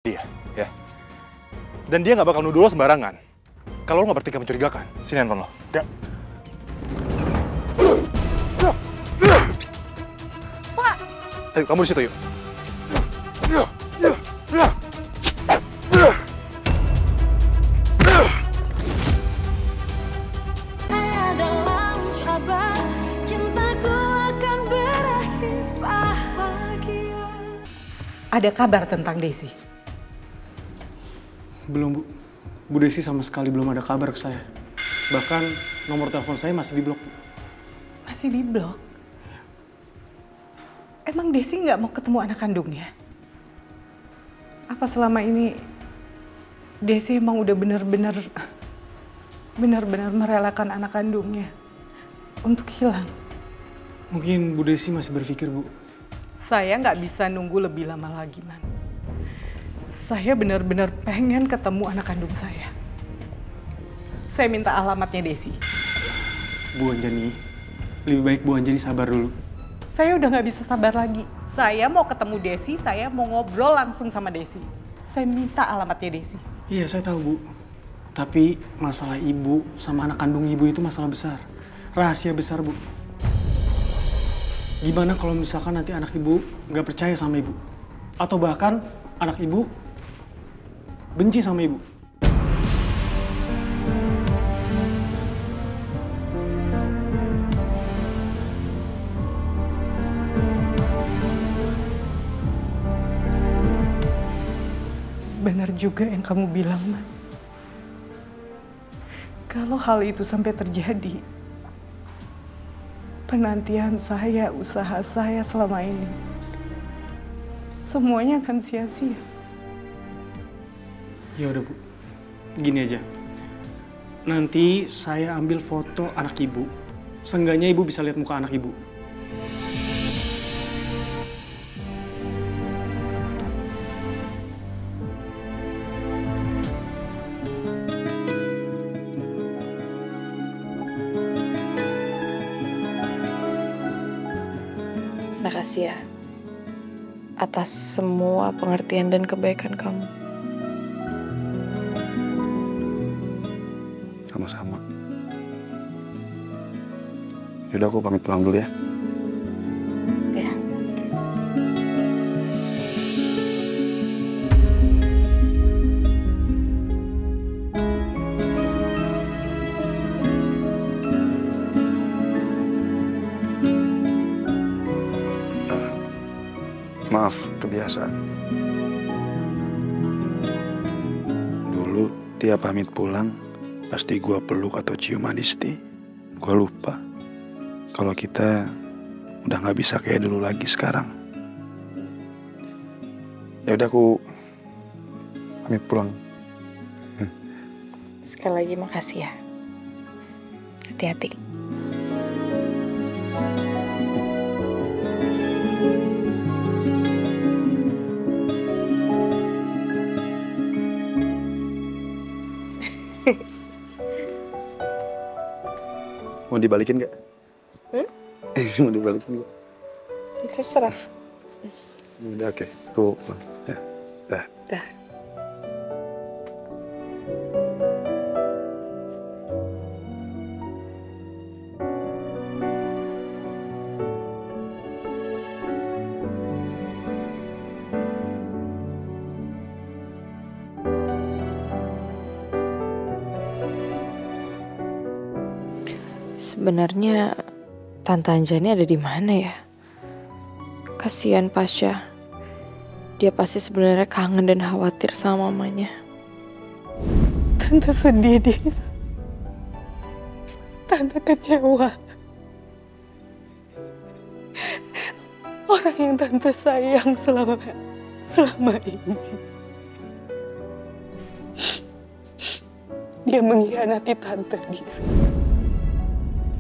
dia, ya. Dan dia nggak bakal nuduh lo sembarangan. Kalau lo nggak bertingkah mencurigakan, sini handphone lo. Ya. Pak! Ayo, kamu di situ yuk. Ada kabar tentang Desi? Belum, Bu. Bu Desi sama sekali belum ada kabar ke saya. Bahkan nomor telepon saya masih di blok, Bu. Masih di blok? Emang Desi nggak mau ketemu anak kandungnya? Apa selama ini Desi emang udah benar-benar merelakan anak kandungnya untuk hilang? Mungkin Bu Desi masih berpikir, Bu. Saya nggak bisa nunggu lebih lama lagi, Man. Saya benar-benar pengen ketemu anak kandung saya. Saya minta alamatnya Desi. Bu Anjani, lebih baik Bu Anjani sabar dulu. Saya udah nggak bisa sabar lagi. Saya mau ketemu Desi, saya mau ngobrol langsung sama Desi. Saya minta alamatnya Desi. Iya, saya tahu, Bu. Tapi masalah ibu sama anak kandung ibu itu masalah besar. Rahasia besar, Bu. Gimana kalau misalkan nanti anak ibu nggak percaya sama ibu? Atau bahkan anak ibu benci sama ibu? Benar juga yang kamu bilang, Man. Kalau hal itu sampai terjadi, penantian saya, usaha saya selama ini, semuanya akan sia-sia. Ya udah, Bu. Gini aja. Nanti saya ambil foto anak ibu. Seenggaknya ibu bisa lihat muka anak ibu. Terima kasih ya atas semua pengertian dan kebaikan kamu. Sama-sama. Yaudah, aku pamit pulang dulu ya. Ya. Maaf, kebiasaan. Dulu tiap pamit pulang, pasti gua peluk atau cium Adisti. Gua lupa kalau kita udah nggak bisa kayak dulu lagi sekarang. Ya udah, aku pamit pulang. Sekali lagi makasih ya. Hati-hati. Mau dibalikin nggak? Mau dibalikin nggak? Terserah. Udah, oke. Tuh, ya. Dah. Dah. Sebenarnya Tante Anjani ada di mana ya? Kasihan Pasha. Dia pasti sebenarnya kangen dan khawatir sama mamanya. Tante sedih, Dis. Tante kecewa. Orang yang Tante sayang selama ini. Dia mengkhianati Tante, Dis.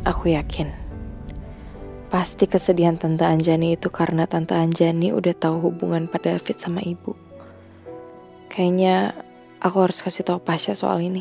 Aku yakin. Pasti kesedihan Tante Anjani itu karena Tante Anjani udah tahu hubungan Pak David sama ibu. Kayaknya aku harus kasih tahu Pasha soal ini.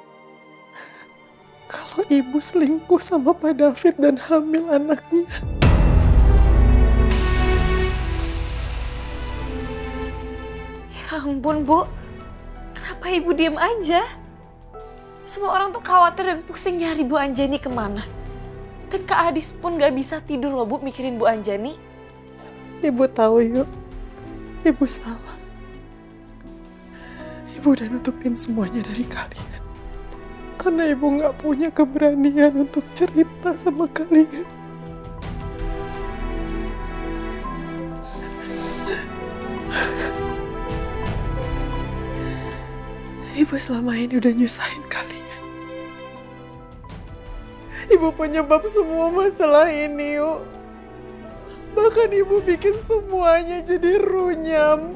kalau ibu selingkuh sama Pak David dan hamil anaknya. Ya ampun, Bu. Kenapa Ibu diem aja? Semua orang tuh khawatir dan pusing nyari Bu Anjani kemana. Dan Kak Adis pun gak bisa tidur loh, Bu, mikirin Bu Anjani. Ibu tahu, Yuk. Ibu salah. Ibu udah nutupin semuanya dari kalian. Karena ibu gak punya keberanian untuk cerita sama kalian. Ibu selama ini udah nyusahin kalian. Ibu penyebab semua masalah ini, Yuk. Bahkan ibu bikin semuanya jadi runyam.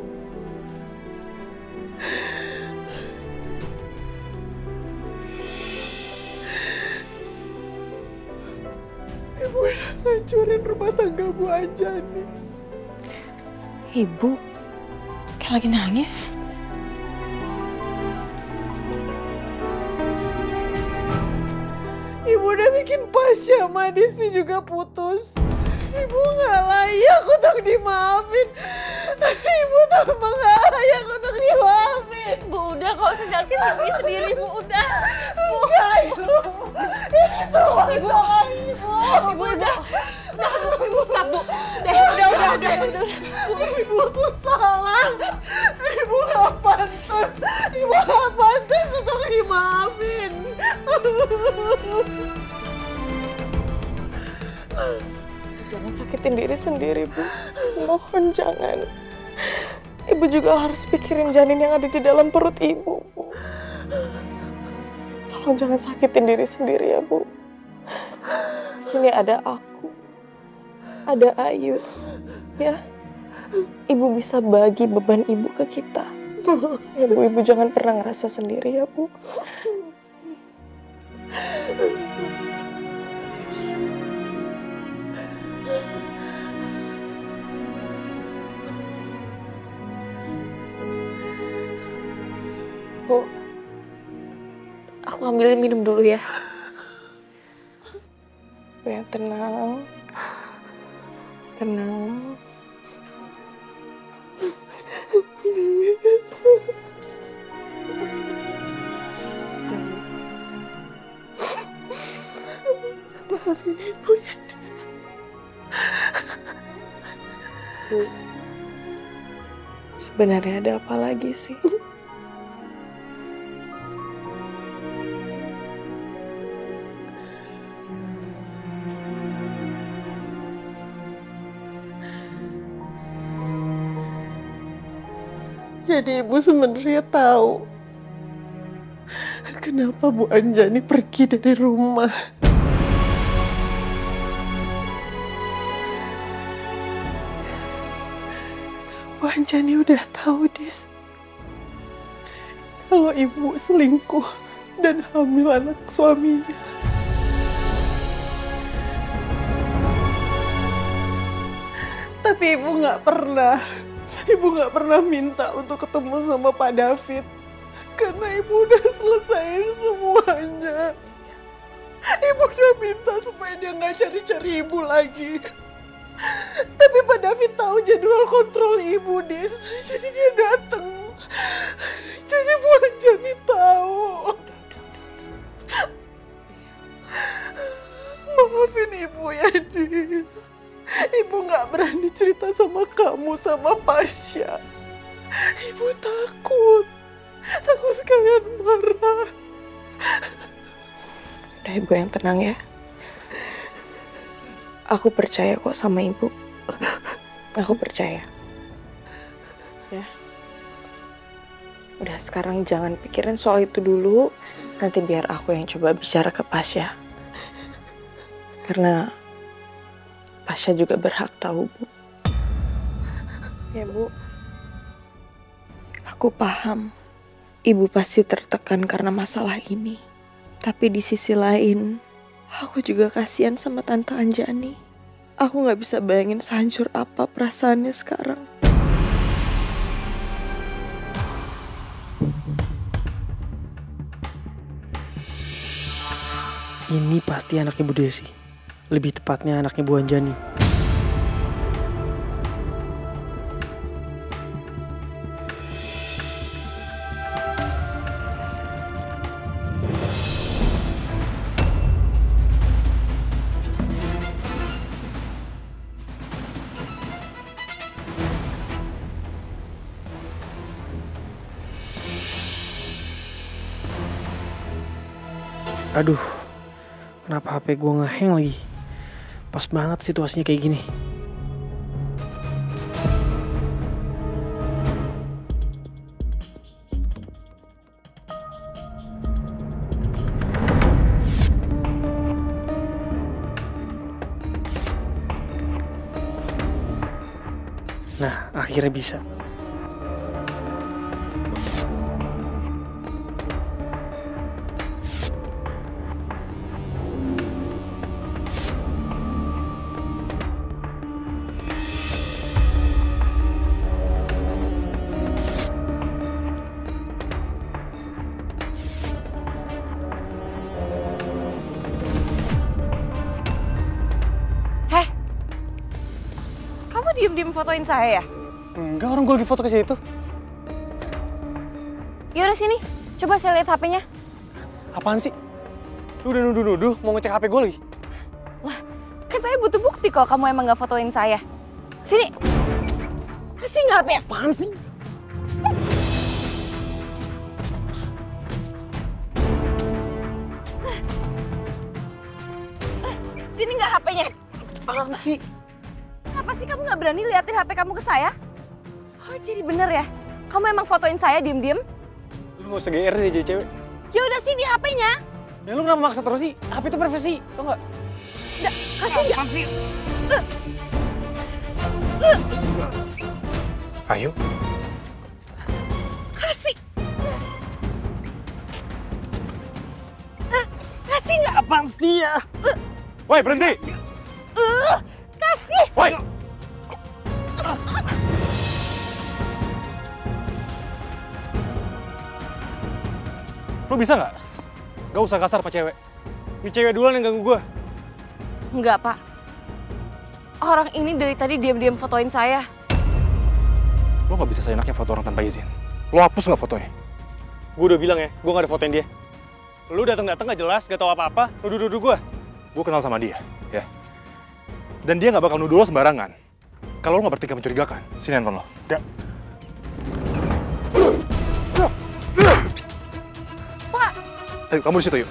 Ibu udah ngancurin rumah tangga Bu Anjani. Ibu kayak lagi nangis. Ibu udah bikin Pasya sama Adisti juga putus. Ibu gak layak untuk dimaafin. Ibu tuh emang gak layak untuk dimaafin. Bu, udah kok senyakin diri sendiri, Bu, udah. Bu. Enggak, Ibu. Ini semua Ibu. salah Ibu. Ibu udah. Ibu stop, Bu. Udah. Ibu tuh salah. Ibu gak pantas. Ibu gak pantas untuk dimaafin. Jangan sakitin diri sendiri, Bu. Mohon jangan. Ibu juga harus pikirin janin yang ada di dalam perut Ibu, Bu. Tolong jangan sakitin diri sendiri ya, Bu. Di sini ada aku. Ada Ayu. Ya. Ibu bisa bagi beban Ibu ke kita. Ya, Bu, Ibu jangan pernah ngerasa sendiri ya, Bu. Bu, aku ambilin minum dulu ya. Bu, yang tenang. Tenang. Maafin Ibu ya, Dis. Bu, sebenarnya ada apa lagi sih? Jadi Ibu sebenarnya tahu kenapa Bu Anjani pergi dari rumah. Bu Anjani udah tahu, Dis, kalau Ibu selingkuh dan hamil anak suaminya. Tapi Ibu nggak pernah minta untuk ketemu sama Pak David. Karena Ibu udah selesaiin semuanya. Ibu udah minta supaya dia nggak cari-cari Ibu lagi. Tapi Pak David tahu jadwal kontrol Ibu, Dis. Jadi dia datang. Jadi Bu Anjani tahu. Maafin Ibu ya, Dis. Ibu nggak berani cerita sama kamu, sama Pasya. Ibu takut kalian marah. Udah, Ibu yang tenang ya. Aku percaya kok sama Ibu. Aku percaya. Ya. Udah, sekarang jangan pikirin soal itu dulu. Nanti biar aku yang coba bicara ke Pasya. Karena Pasya juga berhak tahu, Bu. Ya, Bu. Aku paham. Ibu pasti tertekan karena masalah ini. Tapi di sisi lain, aku juga kasihan sama Tante Anjani. Aku gak bisa bayangin sehancur apa perasaannya sekarang. Ini pasti anaknya Bu Desi. Lebih tepatnya anaknya Bu Anjani. Aduh, kenapa HP gue nge-hang lagi? Pas banget situasinya kayak gini. Nah, akhirnya bisa. Diem-diem fotoin saya ya? Enggak, orang gue lagi foto ke situ. Yaudah sini, coba saya lihat HP-nya. Apaan sih? Lu udah nuduh-nuduh mau ngecek HP gue lagi? Lah, kan saya butuh bukti kalau kamu emang gak fotoin saya. Sini, kasih nggak HP-nya? Apaan sih? Sini nggak HP-nya? Apaan sih? Apa sih kamu nggak berani liatin HP kamu ke saya? Oh jadi bener ya? Kamu emang fotoin saya diem-diem? Lu gak usah GR deh jadi cewek. Ya udah sini HP-nya. Ya lu kenapa maksa terus sih? HP itu privasi, tau nggak? Nggak, kasih nggak? Ayo. Kasih. Kasih nggak? Apaan sih ya? Woi, berhenti! Kasih. Woi! Lu bisa nggak? Gak usah kasar sama cewek. Ini cewek duluan yang ganggu gue. Enggak, Pak. Orang ini dari tadi diam-diam fotoin saya. Lo nggak bisa seenaknya foto orang tanpa izin. Lo hapus nggak fotonya? Gue udah bilang ya, gue gak ada fotoin dia. Lu datang-datang gak jelas, gak tau apa-apa, nuduh-nuduh gue. Gue kenal sama dia, ya. Dan dia nggak bakal nuduh lo sembarangan. Kalau lo nggak bertingkah mencurigakan, sini handphone lo. Gak. Pak! Ayo, kamu di situ yuk.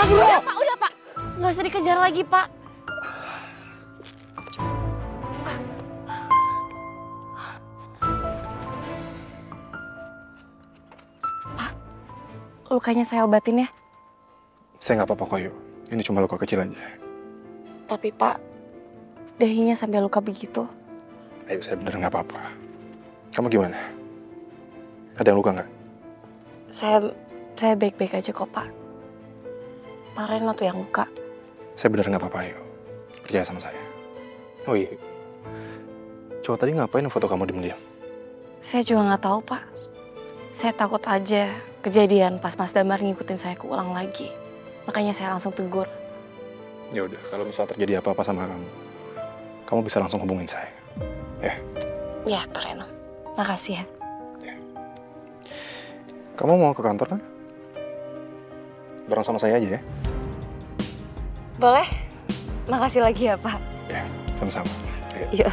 Udah, Pak, udah, Pak. Nggak usah dikejar lagi, Pak. Pak, lukanya saya obatin ya. Saya nggak apa-apa kok, yuk. Ini cuma luka kecil aja. Tapi, Pak, dahinya sampai luka begitu. Ayo, saya bener nggak apa-apa. Kamu gimana? Ada yang luka nggak? Saya baik-baik aja kok, Pak. Pak Reno tuh yang luka. Saya bener nggak apa-apa, yuk. Percaya sama saya. Oh iya. Cowok tadi ngapain foto kamu diam-diam? Saya juga nggak tahu, Pak. Saya takut aja kejadian pas Mas Damar ngikutin saya keulang lagi. Makanya saya langsung tegur. Ya udah, kalau misal terjadi apa-apa sama kamu bisa langsung hubungin saya. Ya. Ya, Pak Reno. Makasih ya. Kamu mau ke kantor kan? Bareng sama saya aja ya. Boleh? Makasih lagi ya, Pak. Ya, sama-sama. Ayo. Iya.